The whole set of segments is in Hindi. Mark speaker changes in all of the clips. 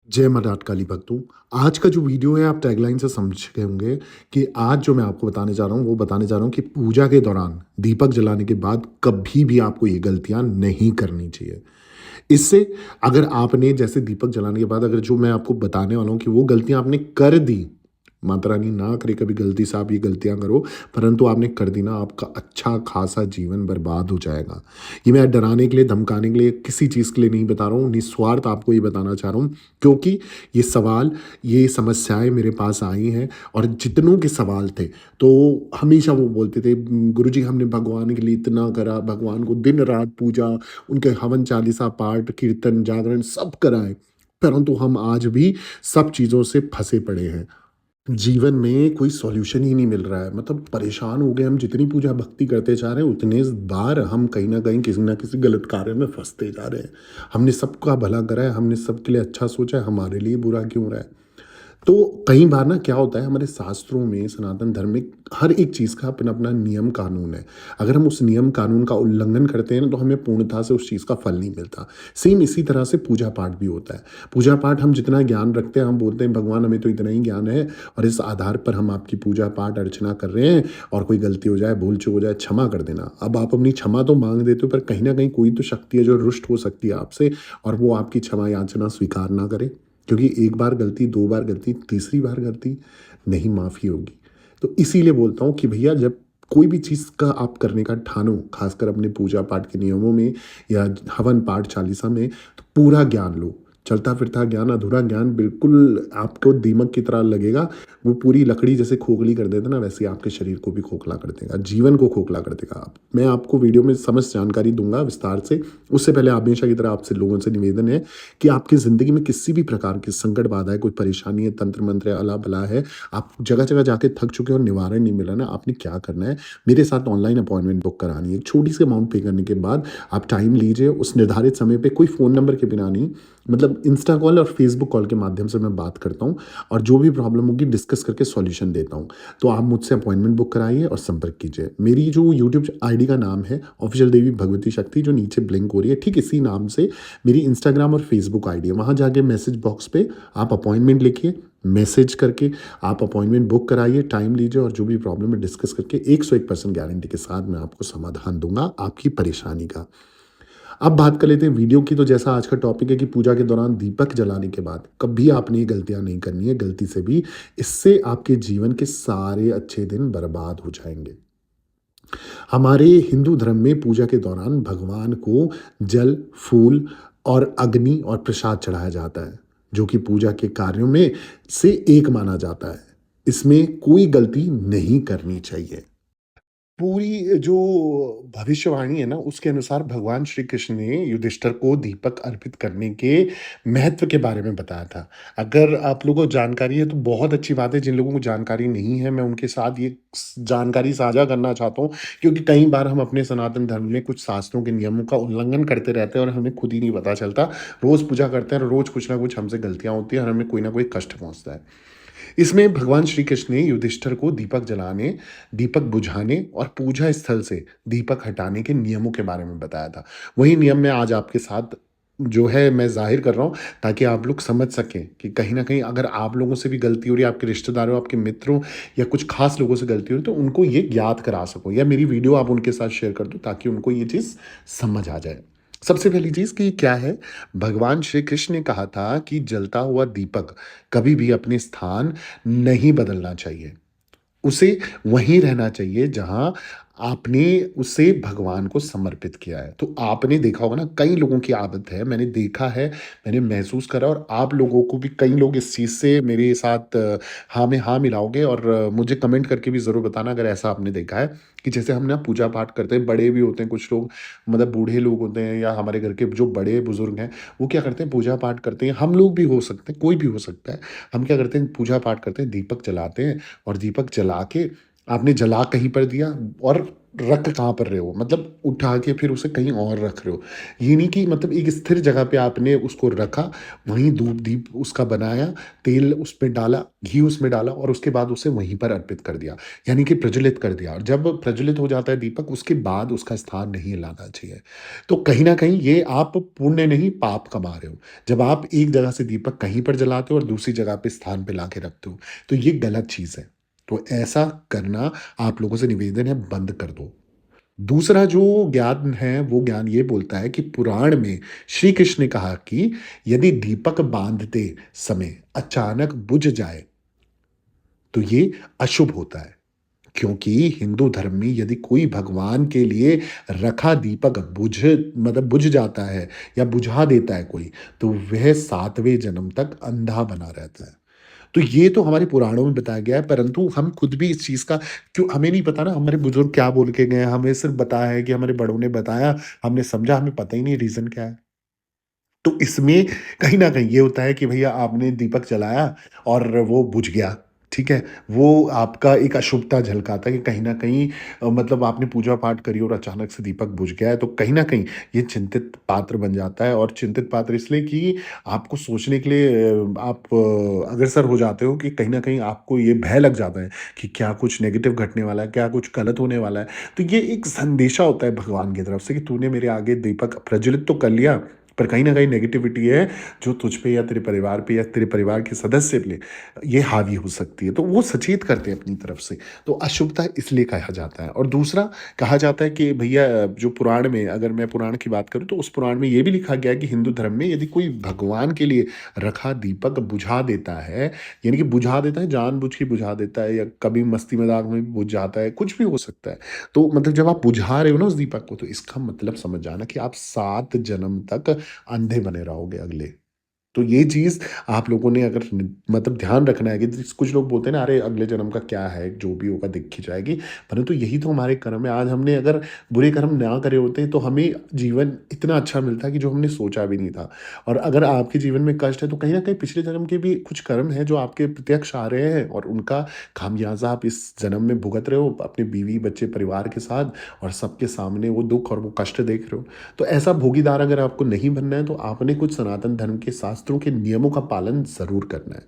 Speaker 1: जय मर्दाट काली भक्तों। आज का जो वीडियो है आप टैगलाइन से समझ गए होंगे कि आज जो मैं आपको बताने जा रहा हूँ वो बताने जा रहा हूँ कि पूजा के दौरान दीपक जलाने के बाद कभी भी आपको ये गलतियां नहीं करनी चाहिए। इससे अगर आपने जैसे दीपक जलाने के बाद अगर जो मैं आपको बताने वाला हूँ कि वो गलतियां आपने कर दी, माता रानी ना करे कभी गलती से आप ये गलतियां करो, परंतु आपने कर दी ना, आपका अच्छा खासा जीवन बर्बाद हो जाएगा। ये मैं डराने के लिए धमकाने के लिए किसी चीज़ के लिए नहीं बता रहा हूँ, निस्वार्थ आपको ये बताना चाह रहा हूँ, क्योंकि ये सवाल, ये समस्याएं मेरे पास आई हैं और जितनों के सवाल थे तो हमेशा वो बोलते थे, गुरुजी हमने भगवान के लिए इतना करा, भगवान को दिन रात पूजा, उनके हवन चालीसा पाठ कीर्तन जागरण सब कराए, परंतु हम आज भी सब चीज़ों से फंसे पड़े हैं। जीवन में कोई सॉल्यूशन ही नहीं मिल रहा है, मतलब परेशान हो गए हम, जितनी पूजा भक्ति करते जा रहे हैं उतने बार हम कहीं ना कहीं किसी ना किसी गलत कार्य में फंसते जा रहे हैं। हमने सबका भला करा है, हमने सबके लिए अच्छा सोचा है, हमारे लिए बुरा क्यों रहा है? तो कई बार ना क्या होता है, हमारे शास्त्रों में सनातन धर्म में हर एक चीज़ का अपना अपना नियम कानून है। अगर हम उस नियम कानून का उल्लंघन करते हैं ना तो हमें पूर्णतः से उस चीज़ का फल नहीं मिलता। सेम इसी तरह से पूजा पाठ भी होता है। पूजा पाठ हम जितना ज्ञान रखते हैं, हम बोलते हैं भगवान हमें तो इतना ही ज्ञान है और इस आधार पर हम आपकी पूजा पाठ अर्चना कर रहे हैं, और कोई गलती हो जाए, भूल चूक हो जाए, क्षमा कर देना। अब आप अपनी क्षमा तो मांग देते हो, पर कहीं ना कहीं कोई तो शक्ति है जो रुष्ट हो सकती है आपसे, और वो आपकी क्षमा याचना स्वीकार ना करे, क्योंकि एक बार गलती, दो बार गलती, तीसरी बार गलती नहीं माफ़ी होगी। तो इसीलिए बोलता हूँ कि भैया जब कोई भी चीज़ का आप करने का ठानो, खासकर अपने पूजा पाठ के नियमों में या हवन पाठ चालीसा में, तो पूरा ज्ञान लो। चलता फिरता ज्ञान, अधूरा ज्ञान बिल्कुल आपको दीमक की तरह लगेगा। वो पूरी लकड़ी जैसे खोखली कर देता ना, वैसे ही आपके शरीर को भी खोखला कर देगा, जीवन को खोखला कर देगा। मैं आपको वीडियो में समस्त जानकारी दूंगा विस्तार से। उससे पहले हमेशा की तरह आपसे लोगों से निवेदन है कि आपकी ज़िंदगी में किसी भी प्रकार की संकट बाधा है, कोई परेशानी है, तंत्र मंत्र है, अला बला है, आप जगह जगह जाके थक चुके हो और निवारण नहीं मिला ना, आपने क्या करना है, मेरे साथ ऑनलाइन अपॉइंटमेंट बुक करानी है। एक छोटी सी अमाउंट पे करने के बाद आप टाइम लीजिए, उस निर्धारित समय पे कोई फ़ोन नंबर के बिना नहीं, मतलब इंस्टा कॉल और फेसबुक कॉल के माध्यम से मैं बात करता हूँ और जो भी प्रॉब्लम होगी डिस्कस करके सॉल्यूशन देता हूँ। तो आप मुझसे अपॉइंटमेंट बुक कराइए और संपर्क कीजिए। मेरी जो यूट्यूब आईडी का नाम है ऑफिशियल देवी भगवती शक्ति, जो नीचे ब्लिंक हो रही है, ठीक इसी नाम से मेरी इंस्टाग्राम और फेसबुक आईडी है। वहाँ जाके मैसेज बॉक्स पे आप अपॉइंटमेंट लिखिए, मैसेज करके आप अपॉइंटमेंट बुक कराइए, टाइम लीजिए और जो भी प्रॉब्लम है डिस्कस करके 101% गारंटी के साथ मैं आपको समाधान दूंगा आपकी परेशानी का। अब बात कर लेते हैं वीडियो की। तो जैसा आज का टॉपिक है कि पूजा के दौरान दीपक जलाने के बाद कभी आपने ये गलतियां नहीं करनी है, गलती से भी। इससे आपके जीवन के सारे अच्छे दिन बर्बाद हो जाएंगे। हमारे हिंदू धर्म में पूजा के दौरान भगवान को जल, फूल और अग्नि और प्रसाद चढ़ाया जाता है, जो कि पूजा के कार्यों में से एक माना जाता है। इसमें कोई गलती नहीं करनी चाहिए। पूरी जो भविष्यवाणी है ना, उसके अनुसार भगवान श्री कृष्ण ने युधिष्ठिर को दीपक अर्पित करने के महत्व के बारे में बताया था। अगर आप लोगों को जानकारी है तो बहुत अच्छी बात है, जिन लोगों को जानकारी नहीं है मैं उनके साथ ये जानकारी साझा करना चाहता हूँ, क्योंकि कई बार हम अपने सनातन धर्म में कुछ शास्त्रों के नियमों का उल्लंघन करते रहते हैं और हमें खुद ही नहीं पता चलता। रोज़ पूजा करते हैं और रोज़ कुछ ना कुछ हमसे गलतियाँ होती हैं और हमें कोई ना कोई कष्ट पहुँचता है। इसमें भगवान श्री कृष्ण ने युधिष्ठिर को दीपक जलाने, दीपक बुझाने और पूजा स्थल से दीपक हटाने के नियमों के बारे में बताया था। वही नियम मैं आज आपके साथ जो है मैं ज़ाहिर कर रहा हूँ, ताकि आप लोग समझ सकें कि कहीं न कहीं अगर आप लोगों से भी गलती हो रही है, आपके रिश्तेदारों, आपके मित्रों या कुछ खास लोगों से गलती हो रही है, तो उनको ये ज्ञात करा सको, या मेरी वीडियो आप उनके साथ शेयर कर दो ताकि उनको ये चीज़ समझ आ जाए। सबसे पहली चीज़ कि क्या है, भगवान श्री कृष्ण ने कहा था कि जलता हुआ दीपक कभी भी अपने स्थान नहीं बदलना चाहिए। उसे वहीं रहना चाहिए जहाँ आपने उसे भगवान को समर्पित किया है। तो आपने देखा होगा ना, कई लोगों की आदत है, मैंने देखा है, मैंने महसूस करा, और आप लोगों को भी कई लोग इस चीज़ से मेरे साथ हाँ में हाँ मिलाओगे, और मुझे कमेंट करके भी ज़रूर बताना अगर ऐसा आपने देखा है कि जैसे हम ना पूजा पाठ करते हैं, बड़े भी होते हैं कुछ लोग, मतलब बूढ़े लोग होते हैं या हमारे घर के जो बड़े बुजुर्ग हैं, वो क्या करते हैं, पूजा पाठ करते हैं। हम लोग भी हो सकते हैं, कोई भी हो सकता है। हम क्या करते हैं, पूजा पाठ करते हैं, दीपक जलाते हैं, और दीपक जला के आपने जला कहीं पर दिया और रख कहाँ पर रहे हो, मतलब उठा के फिर उसे कहीं और रख रहे हो। ये नहीं कि मतलब एक स्थिर जगह पे आपने उसको रखा, वहीं धूप दीप उसका बनाया, तेल उसमें डाला, घी उसमें डाला और उसके बाद उसे वहीं पर अर्पित कर दिया, यानी कि प्रज्वलित कर दिया। और जब प्रज्वलित हो जाता है दीपक, उसके बाद उसका स्थान नहीं हिलाना चाहिए। तो कहीं न कहीं ये आप पुण्य नहीं, पाप कमा रहे हो। जब आप एक जगह से दीपक कहीं पर जलाते हो और दूसरी जगह पे स्थान पे लाके रखते हो, तो ये गलत चीज़ है। तो ऐसा करना आप लोगों से निवेदन है, बंद कर दो। दूसरा जो ज्ञान है, वो ज्ञान ये बोलता है कि पुराण में श्री कृष्ण ने कहा कि यदि दीपक बांधते समय अचानक बुझ जाए, तो ये अशुभ होता है। क्योंकि हिंदू धर्म में यदि कोई भगवान के लिए रखा दीपक बुझ जाता है या बुझा देता है कोई, तो वह 7वें जन्म तक अंधा बना रहता है। तो ये तो हमारे पुराणों में बताया गया है, परंतु हम खुद भी इस चीज़ का क्यों हमें नहीं पता ना, हमारे बुजुर्ग क्या बोल के गए हैं, हमें सिर्फ़ बताया है कि हमारे बड़ों ने बताया, हमने समझा, हमें पता ही नहीं रीज़न क्या है। तो इसमें कहीं न कहीं ये होता है कि भैया आपने दीपक जलाया और वो बुझ गया, ठीक है? वो आपका एक अशुभता झलकाता है कि कहीं न कहीं मतलब आपने पूजा-पाठ करी और अचानक से दीपक बुझ गया है, तो कहीं न कहीं ये चिंतित पात्र बन जाता है। और चिंतित पात्र इसलिए कि आपको सोचने के लिए आप अग्रसर हो जाते हो कि कहीं न कहीं आपको ये भय लग जाता है कि क्या कुछ नेगेटिव घटने वाला है, क्या कुछ गलत होने वाला है। तो ये एक संदेशा होता है भगवान की तरफ से कि तूने मेरे आगे दीपक प्रज्वलित तो कर लिया, पर कहीं न कहीं नेगेटिविटी है जो तुझ पे या तेरे परिवार पे या तेरे परिवार के सदस्य पे ये हावी हो सकती है। तो वो सचेत करते हैं अपनी तरफ से। तो अशुभता इसलिए कहा जाता है। और दूसरा कहा जाता है कि भैया जो पुराण में, अगर मैं पुराण की बात करूँ तो उस पुराण में ये भी लिखा गया है कि हिंदू धर्म में यदि कोई भगवान के लिए रखा दीपक बुझा देता है, यानी कि बुझा देता है, जानबूझ के बुझा देता है या कभी मस्ती मज़ाक में भी बुझ जाता है, कुछ भी हो सकता है। तो मतलब जब आप बुझा रहे हो ना उस दीपक को, तो इसका मतलब समझ जाना कि आप 7 जन्म तक अंधे बने रहोगे अगले। तो ये चीज़ आप लोगों ने अगर मतलब ध्यान रखना है कि कुछ लोग बोलते हैं ना, अरे अगले जन्म का क्या है, जो भी होगा दिख ही जाएगी। परंतु यही तो हमारे कर्म है। आज हमने अगर बुरे कर्म ना करे होते तो हमें जीवन इतना अच्छा मिलता कि जो हमने सोचा भी नहीं था। और अगर आपके जीवन में कष्ट है तो कहीं न कहीं पिछले जन्म के भी कुछ कर्म हैं जो आपके प्रत्यक्ष आ रहे हैं और उनका खामियाज़ा आप इस जन्म में भुगत रहे हो अपने बीवी, बच्चे, परिवार के साथ, और सबके सामने वो दुःख और वो कष्ट देख रहे हो। तो ऐसा भोगीदार अगर आपको नहीं बनना है तो आपने कुछ सनातन धर्म के शास्त्रों के नियमों का पालन ज़रूर करना है।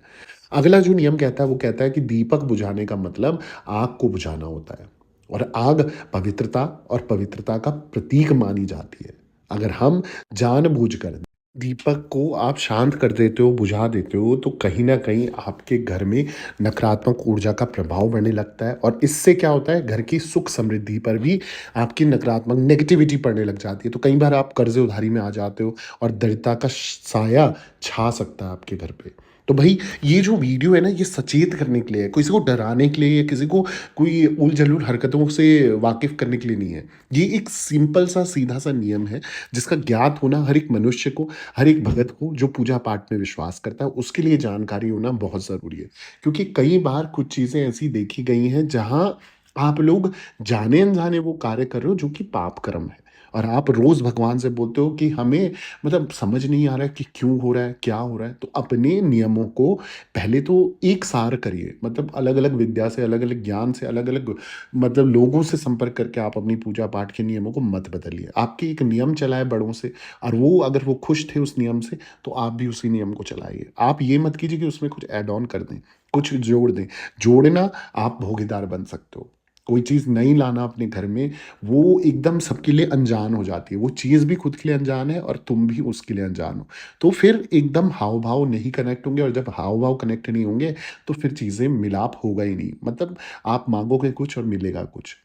Speaker 1: अगला जो नियम कहता है वो कहता है कि दीपक बुझाने का मतलब आग को बुझाना होता है। और आग पवित्रता और पवित्रता का प्रतीक मानी जाती है। अगर हम जानबूझकर दीपक को आप शांत कर देते हो, बुझा देते हो, तो कहीं न कहीं आपके घर में नकारात्मक ऊर्जा का प्रभाव बढ़ने लगता है और इससे क्या होता है, घर की सुख समृद्धि पर भी आपकी नकारात्मक नेगेटिविटी पड़ने लग जाती है। तो कई बार आप कर्ज़े उधारी में आ जाते हो और दरिद्रता का साया छा सकता है आपके घर पे। तो भई ये जो वीडियो है ना, ये सचेत करने के लिए है, किसी को डराने के लिए या किसी को कोई उल-जलूल हरकतों से वाकिफ़ करने के लिए नहीं है। ये एक सिंपल सा सीधा-सा नियम है जिसका ज्ञात होना हर एक मनुष्य को, हर एक भगत को जो पूजा पाठ में विश्वास करता है, उसके लिए जानकारी होना बहुत ज़रूरी है। क्योंकि कई बार कुछ चीज़ें ऐसी देखी गई हैं जहाँ आप लोग जाने-अनजाने वो कार्य कर रहे हो जो कि पाप कर्म है। और आप रोज़ भगवान से बोलते हो कि हमें मतलब समझ नहीं आ रहा है कि क्यों हो रहा है, क्या हो रहा है? तो अपने नियमों को पहले तो एक सार करिए, मतलब अलग-अलग विद्या से, अलग-अलग ज्ञान से, अलग-अलग मतलब लोगों से संपर्क करके आप अपनी पूजा पाठ के नियमों को मत बदलिए। आपके एक नियम चला है बड़ों से और वो अगर वो खुश थे उस नियम से, तो आप भी उसी नियम को चलाइए। आप ये मत कीजिए कि उसमें कुछ ऐड ऑन कर दें, कुछ जोड़ दें। जोड़ना आप भोगीदार बन सकते हो। कोई चीज़ नई लाना अपने घर में, वो एकदम सबके लिए अनजान हो जाती है। वो चीज़ भी खुद के लिए अनजान है और तुम भी उसके लिए अनजान हो। तो फिर एकदम हाव-भाव नहीं कनेक्ट होंगे और जब हाव-भाव कनेक्ट नहीं होंगे, तो फिर चीज़ें मिलाप होगा ही नहीं। मतलब आप माँगोगे कुछ और मिलेगा कुछ।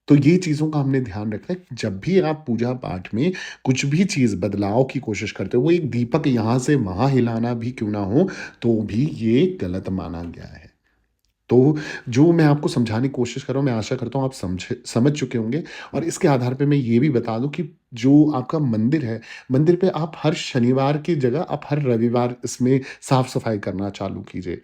Speaker 1: तो ये चीज़ों का हमने ध्यान रखना है कि जब भी आप पूजा-पाठ में कुछ भी चीज़ बदलाव की कोशिश करते हो, वो एक दीपक यहाँ से वहाँ हिलाना भी क्यों ना हो, तो भी ये गलत माना गया है। तो जो मैं आपको समझाने की कोशिश कर रहा हूँ, मैं आशा करता हूँ आप समझ चुके होंगे। और इसके आधार पे मैं ये भी बता दूँ कि जो आपका मंदिर है, मंदिर पे आप हर शनिवार की जगह आप हर रविवार इसमें साफ-सफाई करना चालू कीजिए।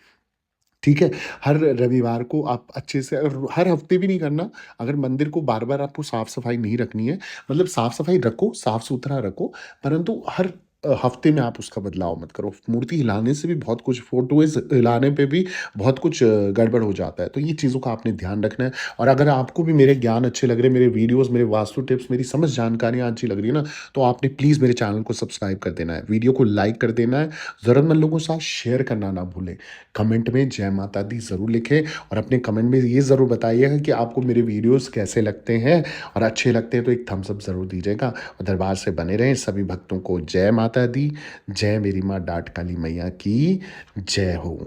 Speaker 1: ठीक है? हर रविवार को आप अच्छे से, और हर हफ्ते भी नहीं करना, अगर मंदिर को बार-बार आपको साफ-सफाई नहीं रखनी है, मतलब साफ-सफाई रखो, साफ-सुथरा रखो, परंतु हर हफ्ते में आप उसका बदलाव मत करो। मूर्ति हिलाने से भी बहुत कुछ, फ़ोटोज़ हिलाने पे भी बहुत कुछ गड़बड़ हो जाता है। तो ये चीज़ों का आपने ध्यान रखना है। और अगर आपको भी मेरे ज्ञान अच्छे लग रहे हैं, मेरे वीडियोज़, मेरे वास्तु टिप्स, मेरी समझ जानकारियाँ अच्छी लग रही है ना, तो आपने प्लीज़ मेरे चैनल को सब्सक्राइब कर देना है, वीडियो को लाइक कर देना है, ज़रूरतमंद लोगों के साथ शेयर करना ना भूलें। कमेंट में जय माता दी ज़रूर लिखें और अपने कमेंट में ये ज़रूर बताइएगा कि आपको मेरे वीडियोज़ कैसे लगते हैं, और अच्छे लगते हैं तो एक थम्स अप ज़रूर दीजिएगा। और दरबार से बने रहें। सभी भक्तों को जय माता दी, जय मेरी माँ डाट काली मैया की जय हो।